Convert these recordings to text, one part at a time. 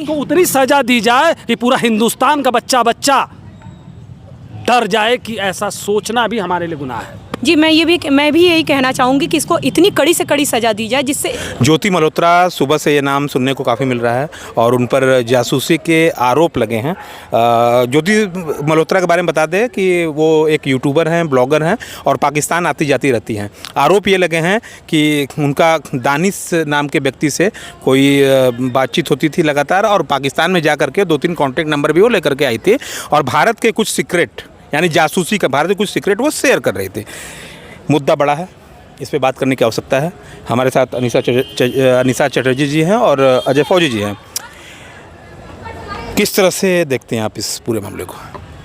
तो उतनी सजा दी जाए कि पूरा हिंदुस्तान का बच्चा बच्चा डर जाए कि ऐसा सोचना भी हमारे लिए गुनाह है। जी मैं भी यही कहना चाहूँगी कि इसको इतनी कड़ी से कड़ी सज़ा दी जाए जिससे। ज्योति मल्होत्रा, सुबह से ये नाम सुनने को काफ़ी मिल रहा है और उन पर जासूसी के आरोप लगे हैं। ज्योति मल्होत्रा के बारे में बता दें कि वो एक यूट्यूबर हैं, ब्लॉगर हैं और पाकिस्तान आती जाती रहती हैं। आरोप ये लगे हैं कि उनका दानिश नाम के व्यक्ति से कोई बातचीत होती थी लगातार और पाकिस्तान में जा करके 2-3 कॉन्टैक्ट नंबर भी वो लेकर के आई थी और भारत के कुछ सीक्रेट, यानी जासूसी का भारत के कुछ सीक्रेट वो शेयर कर रहे थे। मुद्दा बड़ा है, इस पे बात करने की आवश्यकता है। हमारे साथ अनीसा चटर्जी जी हैं और अजय फौजी जी हैं। किस तरह से देखते हैं आप इस पूरे मामले को?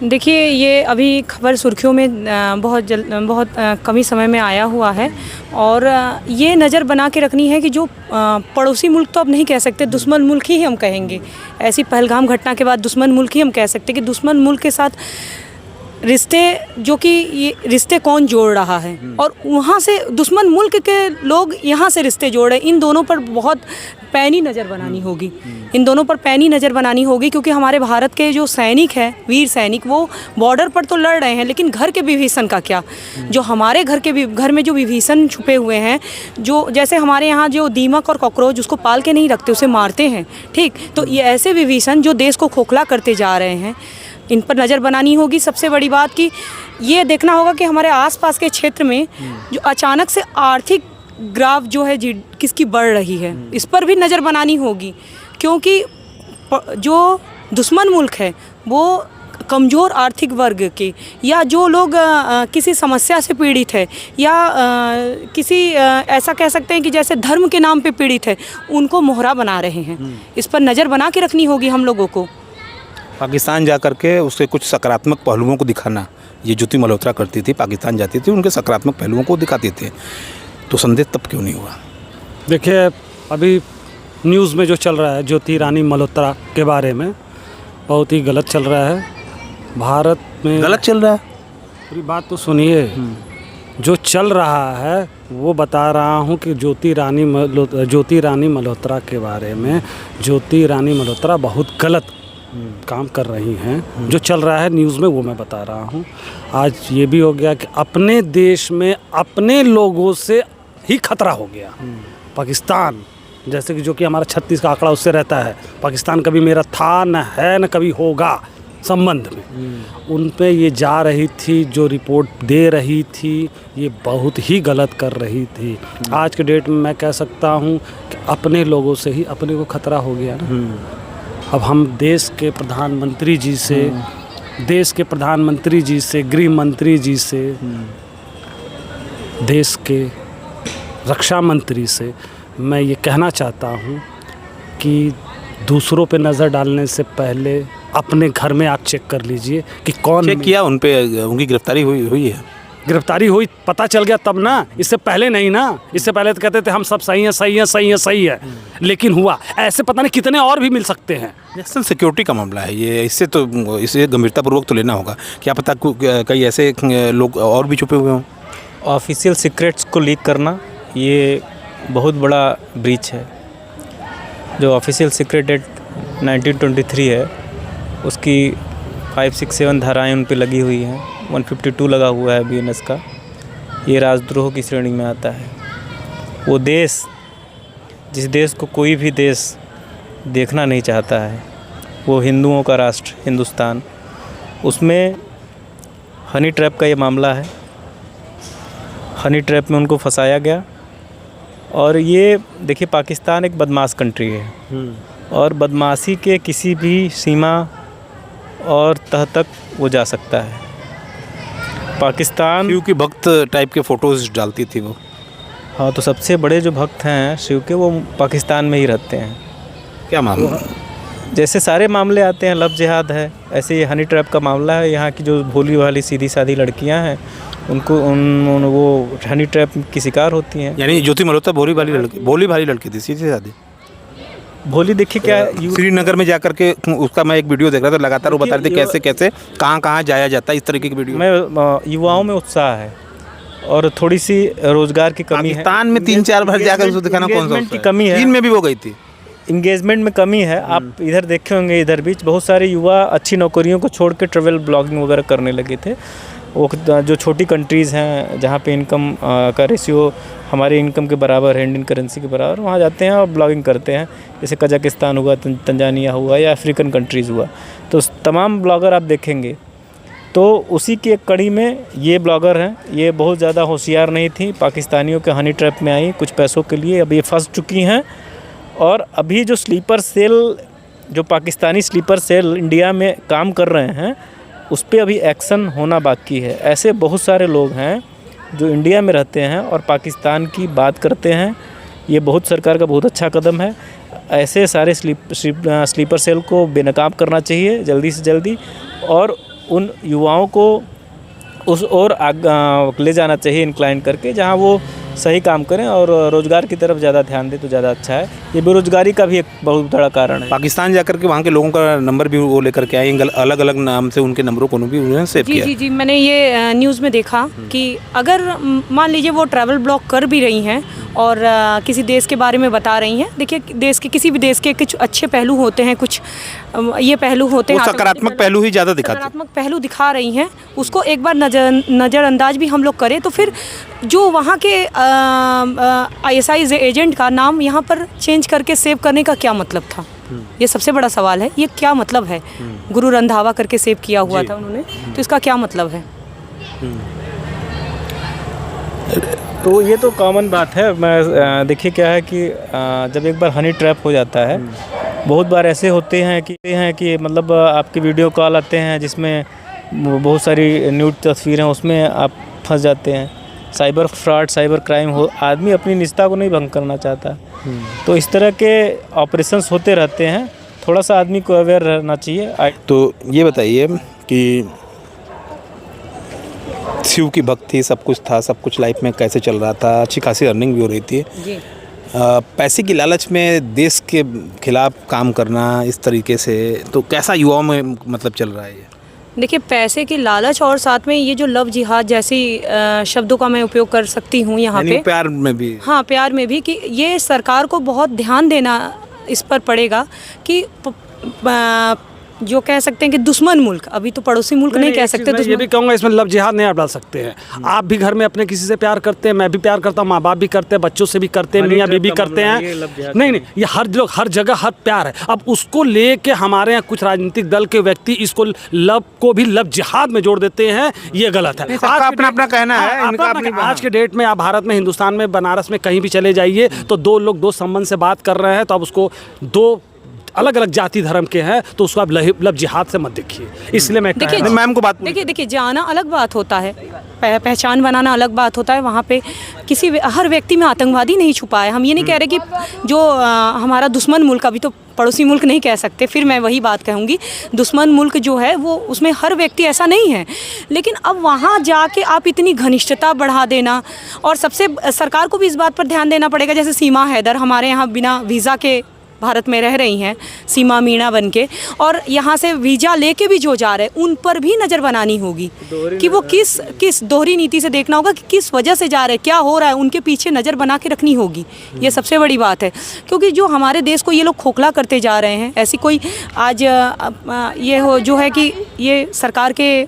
देखिए, ये अभी खबर सुर्खियों में बहुत कम ही समय में आया हुआ है और ये नज़र बना के रखनी है कि जो पड़ोसी मुल्क तो अब नहीं कह सकते, दुश्मन मुल्क ही हम कहेंगे। ऐसी पहलगाम घटना के बाद दुश्मन मुल्क ही हम कह सकते कि दुश्मन मुल्क के साथ रिश्ते, जो कि ये रिश्ते कौन जोड़ रहा है और वहाँ से दुश्मन मुल्क के लोग यहाँ से रिश्ते जोड़ रहे हैं। इन दोनों पर बहुत पैनी नज़र बनानी होगी, इन दोनों पर पैनी नज़र बनानी होगी क्योंकि हमारे भारत के जो सैनिक हैं, वीर सैनिक, वो बॉर्डर पर तो लड़ रहे हैं, लेकिन घर के विभीषण का क्या? जो हमारे घर में जो विभीषण छुपे हुए हैं, जो जैसे हमारे यहाँ जो दीमक और कॉकरोच उसको पाल के नहीं रखते, उसे मारते हैं, ठीक? तो ये ऐसे विभीषण जो देश को खोखला करते जा रहे हैं, इन पर नज़र बनानी होगी। सबसे बड़ी बात कि ये देखना होगा कि हमारे आसपास के क्षेत्र में जो अचानक से आर्थिक ग्राफ जो है किसकी बढ़ रही है, इस पर भी नज़र बनानी होगी क्योंकि जो दुश्मन मुल्क है वो कमज़ोर आर्थिक वर्ग के या जो लोग किसी समस्या से पीड़ित है या किसी ऐसा कह सकते हैं कि जैसे धर्म के नाम पे पीड़ित है, उनको मोहरा बना रहे हैं। इस पर नज़र बना के रखनी होगी हम लोगों को। पाकिस्तान जा करके उसके कुछ सकारात्मक पहलुओं को दिखाना, ये ज्योति मल्होत्रा करती थी, पाकिस्तान जाती थी, उनके सकारात्मक पहलुओं को दिखाते थे, तो संदेश तब क्यों नहीं हुआ? देखिए, अभी न्यूज़ में जो चल रहा है ज्योति रानी मल्होत्रा के बारे में, बहुत ही गलत चल रहा है। भारत में गलत चल रहा है? पूरी बात तो सुनिए। जो चल रहा है वो बता रहा हूँ कि ज्योति रानी मल्होत्रा के बारे में, ज्योति रानी मल्होत्रा बहुत गलत काम कर रही हैं। जो चल रहा है न्यूज़ में वो मैं बता रहा हूँ। आज ये भी हो गया कि अपने देश में अपने लोगों से ही खतरा हो गया। पाकिस्तान जैसे कि जो कि हमारा 36 का आंकड़ा उससे रहता है, पाकिस्तान कभी मेरा था न है न कभी होगा संबंध में, उन पे ये जा रही थी, जो रिपोर्ट दे रही थी ये बहुत ही गलत कर रही थी। आज के डेट में मैं कह सकता हूँ कि अपने लोगों से ही अपने को खतरा हो गया ना। अब हम देश के प्रधानमंत्री जी से, गृह मंत्री जी से, देश के रक्षा मंत्री से मैं ये कहना चाहता हूँ कि दूसरों पे नज़र डालने से पहले अपने घर में आप चेक कर लीजिए कि कौन चेक किया उन पे, उनकी गिरफ्तारी हुई है। गिरफ्तारी हुई, पता चल गया तब ना, इससे पहले नहीं ना। इससे पहले तो कहते थे हम सब सही है, लेकिन हुआ ऐसे पता नहीं कितने और भी मिल सकते हैं। नेशनल सिक्योरिटी का मामला है ये, इसे गंभीरतापूर्वक तो लेना होगा। क्या पता कई ऐसे लोग और भी छुपे हुए हों। ऑफिशियल सीक्रेट्स को लीक करना ये बहुत बड़ा ब्रीच है। जो ऑफिशियल सीक्रेट एक्ट 1923 है उसकी 5, 6, 7 धाराएँ उन पर लगी हुई हैं। 152 लगा हुआ है BNS का। ये राजद्रोह की श्रेणी में आता है। वो देश, जिस देश को कोई भी देश देखना नहीं चाहता है, वो हिंदुओं का राष्ट्र हिंदुस्तान, उसमें हनी ट्रैप का ये मामला है। हनी ट्रैप में उनको फंसाया गया। और ये देखिए, पाकिस्तान एक बदमाश कंट्री है और बदमाशी के किसी भी सीमा और तह तक वो जा सकता है। पाकिस्तान शिव की भक्त टाइप के फ़ोटोज़ डालती थी वो। हाँ, तो सबसे बड़े जो भक्त हैं शिव के, वो पाकिस्तान में ही रहते हैं। क्या मामला? जैसे सारे मामले आते हैं, लव जिहाद है, ऐसे ये हनी ट्रैप का मामला है। यहाँ की जो भोली वाली सीधी सादी लड़कियाँ हैं उनको वो हनी ट्रैप की शिकार होती हैं। यानी ज्योति मल्होत्रा भोली भाली लड़की थी, सीधी सादी भोली। देखिए क्या श्रीनगर में जाकर के उसका मैं एक वीडियो देख रहा था, लगातार वो बता रहे थे कैसे कैसे कहाँ जाया जाता है, इस तरीके की वीडियो में। युवाओं में उत्साह है और थोड़ी सी रोजगार की कमी है। पाकिस्तान में 3-4 बार जाकर उसको दिखाना कौन सा की कमी है। चीन में भी वो गई थी, इंगेजमेंट में कमी है। आप इधर देखे होंगे, इधर बीच बहुत सारे युवा अच्छी नौकरियों को छोड़ के ट्रैवल ब्लॉगिंग वगैरह करने लगे थे। वो जो छोटी कंट्रीज़ हैं जहाँ पे इनकम का रेशियो हमारे इनकम के बराबर है, इंडियन करेंसी के बराबर, वहाँ जाते हैं और ब्लॉगिंग करते हैं। जैसे कजाकिस्तान हुआ, तंजानिया हुआ या अफ्रीकन कंट्रीज़ हुआ, तो तमाम ब्लॉगर आप देखेंगे। तो उसी की एक कड़ी में ये ब्लॉगर हैं, ये बहुत ज़्यादा होशियार नहीं थी, पाकिस्तानियों के हनी ट्रैप में आई कुछ पैसों के लिए, अब ये फंस चुकी हैं। और अभी जो स्लीपर सेल, जो पाकिस्तानी स्लीपर सेल इंडिया में काम कर रहे हैं, उस पर अभी एक्शन होना बाकी है। ऐसे बहुत सारे लोग हैं जो इंडिया में रहते हैं और पाकिस्तान की बात करते हैं। ये बहुत सरकार का बहुत अच्छा कदम है। ऐसे सारे स्लीपर सेल को बेनकाब करना चाहिए जल्दी से जल्दी, और उन युवाओं को उस ओर ले जाना चाहिए इंक्लाइन करके, जहां वो सही काम करें और रोज़गार की तरफ ज़्यादा ध्यान दें तो ज़्यादा अच्छा है। ये बेरोज़गारी का भी एक बहुत बड़ा कारण है। पाकिस्तान जाकर के वहाँ के लोगों का नंबर भी वो लेकर के आए, अलग अलग नाम से उनके नंबरों को भी उन्होंने सेव किया। जी जी, मैंने ये न्यूज़ में देखा कि अगर मान लीजिए वो ट्रैवल ब्लॉग कर भी रही हैं और किसी देश के बारे में बता रही हैं, देखिए देश के किसी भी देश के कुछ अच्छे पहलू होते हैं, कुछ ये पहलू होते हैं, सकारात्मक पहलू ही ज़्यादा दिखाते हैं। सकारात्मक पहलू दिखा रही हैं, उसको एक बार नज़रअंदाज भी हम लोग करें तो फिर जो वहाँ के ISI एजेंट का नाम यहाँ पर चेंज करके सेव करने का क्या मतलब था? ये सबसे बड़ा सवाल है, ये क्या मतलब है? गुरु रंधावा करके सेव किया हुआ था उन्होंने, तो इसका क्या मतलब है? तो ये तो कॉमन बात है। मैं देखिए क्या है कि जब एक बार हनी ट्रैप हो जाता है, बहुत बार ऐसे होते हैं कि मतलब आपके वीडियो कॉल आते हैं जिसमें बहुत सारी न्यूड तस्वीरें, उसमें आप फंस जाते हैं। साइबर फ्रॉड, साइबर क्राइम हो, आदमी अपनी निजता को नहीं भंग करना चाहता। तो इस तरह के ऑपरेशंस होते रहते हैं, थोड़ा सा आदमी को अवेयर रहना चाहिए। तो ये बताइए कि शिव की भक्ति, सब कुछ था, सब कुछ लाइफ में कैसे चल रहा था, अच्छी खासी अर्निंग भी हो रही थी जी। पैसे की लालच में देश के खिलाफ काम करना इस तरीके से, तो कैसा युवाओं में मतलब चल रहा है ये? देखिए, पैसे की लालच और साथ में ये जो लव जिहाद जैसी शब्दों का मैं उपयोग कर सकती हूँ यहाँ पे, प्यार में भी। हाँ, प्यार में भी, कि ये सरकार को बहुत ध्यान देना इस पर पड़ेगा कि जो कह सकते हैं कि दुश्मन मुल्क, अभी तो पड़ोसी मुल्क नहीं कह सकते। ये भी कहूँगा इसमें लव जिहाद नहीं आप डाल सकते हैं। आप भी घर में अपने किसी से प्यार करते हैं, मैं भी प्यार करता हूँ, माँ बाप भी करते हैं, बच्चों से भी करते हैं, मियाँ बीबी करते हैं। नहीं, ये हर जगह हर प्यार है। अब उसको लेके हमारे यहाँ कुछ राजनीतिक दल के व्यक्ति इसको लव को भी लव जिहाद में जोड़ देते हैं, ये गलत है। अपना कहना है। आज के डेट में आप भारत में, हिंदुस्तान में, बनारस में कहीं भी चले जाइए तो दो लोग दो संबंध से बात कर रहे हैं तो आप उसको दो अलग अलग जाति धर्म के हैं तो उसको आप लव जिहाद से मत देखिए। इसलिए मैं मैम को बात देखिए जाना अलग बात होता है, पहचान बनाना अलग बात होता है। वहाँ पे हर व्यक्ति में आतंकवादी नहीं छुपा है। हम ये नहीं कह रहे कि जो हमारा दुश्मन मुल्क, अभी तो पड़ोसी मुल्क नहीं कह सकते, फिर मैं वही बात कहूँगी, दुश्मन मुल्क जो है वो उसमें हर व्यक्ति ऐसा नहीं है। लेकिन अब वहाँ जाके आप इतनी घनिष्ठता बढ़ा देना, और सबसे सरकार को भी इस बात पर ध्यान देना पड़ेगा। जैसे सीमा हैदर हमारे यहाँ बिना वीज़ा के भारत में रह रही हैं, सीमा मीणा बन के, और यहाँ से वीज़ा लेके भी जो जा रहे हैं उन पर भी नज़र बनानी होगी कि वो किस दोहरी नीति से देखना होगा कि किस वजह से जा रहे हैं, क्या हो रहा है, उनके पीछे नज़र बना के रखनी होगी। ये सबसे बड़ी बात है, क्योंकि जो हमारे देश को ये लोग खोखला करते जा रहे हैं, ऐसी कोई आज ये हो जो है कि ये सरकार के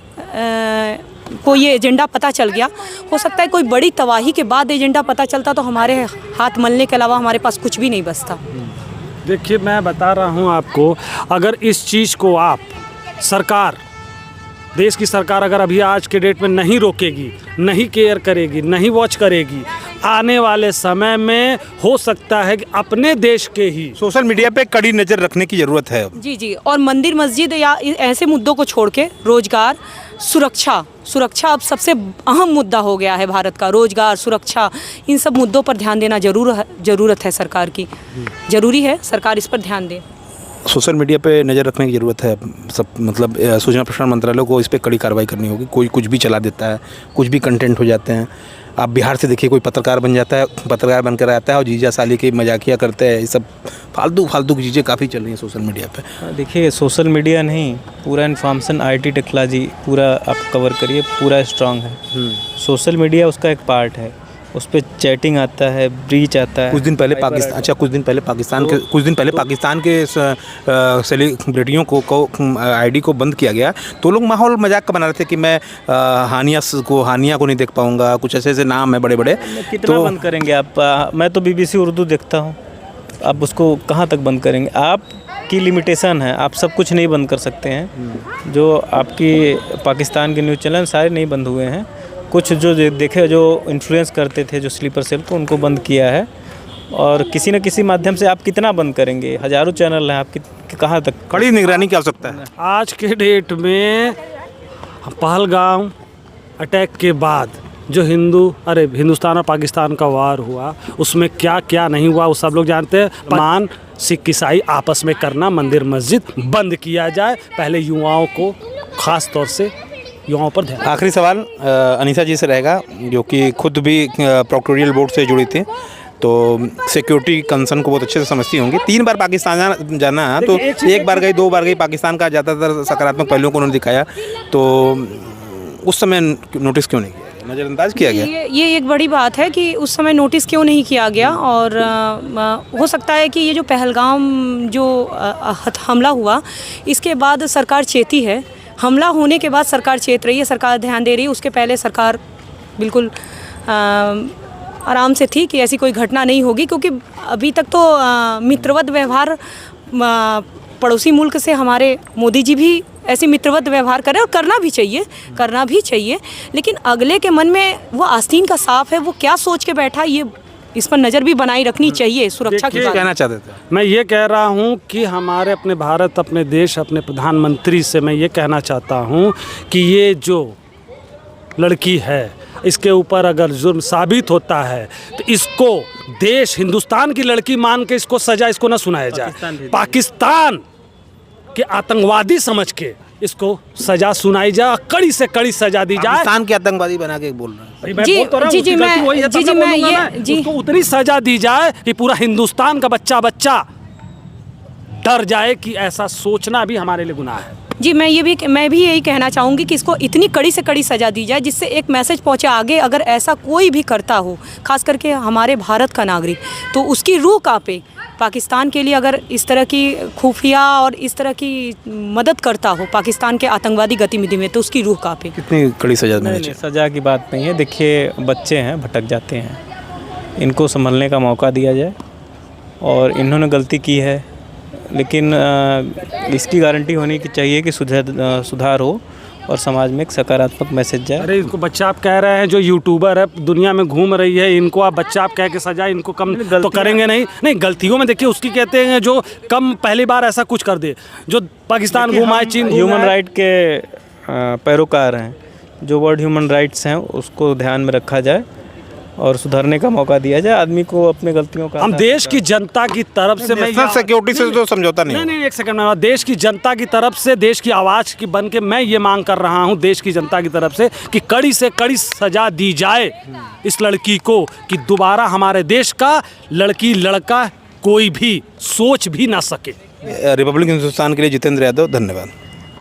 को ये एजेंडा पता चल गया, हो सकता है कोई बड़ी तबाही के बाद एजेंडा पता चलता तो हमारे हाथ मलने के अलावा हमारे पास कुछ भी नहीं बचता। देखिए, मैं बता रहा हूँ आपको, अगर इस चीज़ को आप सरकार, देश की सरकार अगर अभी आज के डेट में नहीं रोकेगी, नहीं केयर करेगी, नहीं वॉच करेगी, आने वाले समय में हो सकता है कि अपने देश के ही सोशल मीडिया पे कड़ी नज़र रखने की ज़रूरत है। जी जी, और मंदिर मस्जिद या ऐसे मुद्दों को छोड़ के रोजगार, सुरक्षा अब सबसे अहम मुद्दा हो गया है भारत का। रोजगार, सुरक्षा, इन सब मुद्दों पर ध्यान देना ज़रूरत है सरकार की। ज़रूरी है सरकार इस पर ध्यान दे। सोशल मीडिया पे नज़र रखने की ज़रूरत है। सब मतलब सूचना प्रसारण मंत्रालय को इस पर कड़ी कार्रवाई करनी होगी। कोई कुछ भी चला देता है, कुछ भी कंटेंट हो जाते हैं। आप बिहार से देखिए, कोई पत्रकार बन जाता है, पत्रकार बनकर आता है और जीजा साली की मजाकिया करते हैं। ये सब फालतू की चीज़ें काफ़ी चल रही हैं सोशल मीडिया पे। देखिए, सोशल मीडिया नहीं, पूरा इन्फॉर्मेशन IT टेक्नोलॉजी पूरा आप कवर करिए, पूरा स्ट्रांग है। सोशल मीडिया उसका एक पार्ट है। उस पर चैटिंग आता है, ब्रीच आता है। कुछ दिन पहले पाकिस्तान के सेलिब्रिटियों को आईडी को बंद किया गया, तो लोग माहौल मजाक का बना रहे थे कि मैं हानिया को नहीं देख पाऊंगा, कुछ ऐसे ऐसे नाम है बड़े बड़े। कितना बंद करेंगे आप? मैं तो BBC उर्दू देखता हूँ, आप उसको कहाँ तक बंद करेंगे? आपकी लिमिटेशन है, आप सब कुछ नहीं बंद कर सकते हैं। जो आपकी पाकिस्तान के न्यूज़ चैनल सारे नहीं बंद हुए हैं, कुछ जो देखे जो इन्फ्लुएंस करते थे, जो स्लीपर सेल को, उनको बंद किया है। और किसी न किसी माध्यम से आप कितना बंद करेंगे? हज़ारों चैनल हैं, आप कहाँ तक? कड़ी निगरानी की आवश्यकता है। आज के डेट में पहलगाम अटैक के बाद जो हिंदुस्तान और पाकिस्तान का वार हुआ, उसमें क्या क्या नहीं हुआ वो सब लोग जानते हैं। मान सिख ईसाई आपस में करना, मंदिर मस्जिद बंद किया जाए। पहले युवाओं को, खास तौर से युवाओं पर ध्यान। आखिरी सवाल अनीसा जी से रहेगा, जो कि खुद भी प्रोक्टोरियल बोर्ड से जुड़ी थी, तो सिक्योरिटी कंसर्न को बहुत अच्छे से समझती होंगी। 3 बार पाकिस्तान जाना है, तो 1 बार गई, 2 बार गई, पाकिस्तान का ज़्यादातर सकारात्मक पहलुओं को उन्होंने दिखाया, तो उस समय नोटिस क्यों नहीं किया, नज़रअंदाज किया गया? ये एक बड़ी बात है कि उस समय नोटिस क्यों नहीं किया गया। और हो सकता है कि ये जो पहलगाम जो हमला हुआ, इसके बाद सरकार चेती है। हमला होने के बाद सरकार चेत रही है, सरकार ध्यान दे रही है। उसके पहले सरकार बिल्कुल आराम से थी कि ऐसी कोई घटना नहीं होगी, क्योंकि अभी तक तो मित्रवत व्यवहार पड़ोसी मुल्क से हमारे मोदी जी भी ऐसी मित्रवत व्यवहार करें, और करना भी चाहिए। लेकिन अगले के मन में वो आस्तीन का साफ है, वो क्या सोच के बैठा, ये इस पर नज़र भी बनाई रखनी चाहिए, सुरक्षा की बात। कहना चाहते थे मैं ये कह रहा हूँ कि हमारे अपने भारत, अपने देश, अपने प्रधानमंत्री से मैं ये कहना चाहता हूँ कि ये जो लड़की है, इसके ऊपर अगर जुर्म साबित होता है तो इसको देश, हिंदुस्तान की लड़की मान के इसको सजा इसको ना सुनाया जाए। पाकिस्तान के आतंकवादी समझ के इसको सजा सुनाई जाए, कड़ी से कड़ी सजा दी जाए। पाकिस्तान के आतंकवादी बना के बोल रहे हैं। उसको उतनी सजा दी जाए कि पूरा हिंदुस्तान का बच्चा डर जाए कि ऐसा सोचना भी हमारे लिए गुनाह है। जी, मैं भी यही कहना चाहूँगी कि इसको इतनी कड़ी से कड़ी सज़ा दी जाए, जिससे एक मैसेज पहुँचे आगे। अगर ऐसा कोई भी करता हो, खास करके हमारे भारत का नागरिक, तो उसकी रूह कांपे। पाकिस्तान के लिए अगर इस तरह की खुफिया और इस तरह की मदद करता हो पाकिस्तान के आतंकवादी गतिविधि में, तो उसकी रूह कांपे। कितनी कड़ी सज़ा मिलनी चाहिए? सज़ा की बात नहीं है। देखिए, बच्चे हैं, भटक जाते हैं, इनको संभलने का मौका दिया जाए। और इन्होंने गलती की है, लेकिन इसकी गारंटी होनी चाहिए कि सुधार हो और समाज में एक सकारात्मक मैसेज जाए। अरे इनको बच्चा आप कह रहे हैं, जो यूट्यूबर है दुनिया में घूम रही है, इनको आप बच्चा आप कह के सजा, इनको कम तो करेंगे नहीं। गलतियों में देखिए उसकी कहते हैं जो कम पहली बार ऐसा कुछ कर दे, जो पाकिस्तान घुमाए, चीन ह्यूमन राइट के पैरोकार हैं, जो वर्ल्ड ह्यूमन राइट्स हैं उसको ध्यान में रखा जाए और सुधरने का मौका दिया जाए आदमी को अपने गलतियों का। हम देश की जनता की तरफ से, मैं सिक्योरिटी से तो समझौता नहीं, एक सेकंड में, देश की जनता की तरफ से, देश की आवाज़ की बन के मैं ये मांग कर रहा हूँ देश की जनता की तरफ से कि कड़ी से कड़ी सजा दी जाए इस लड़की को, कि दोबारा हमारे देश का लड़की लड़का कोई भी सोच भी ना सके। रिपब्लिक हिंदुस्तान के लिए जितेंद्र यादव, धन्यवाद।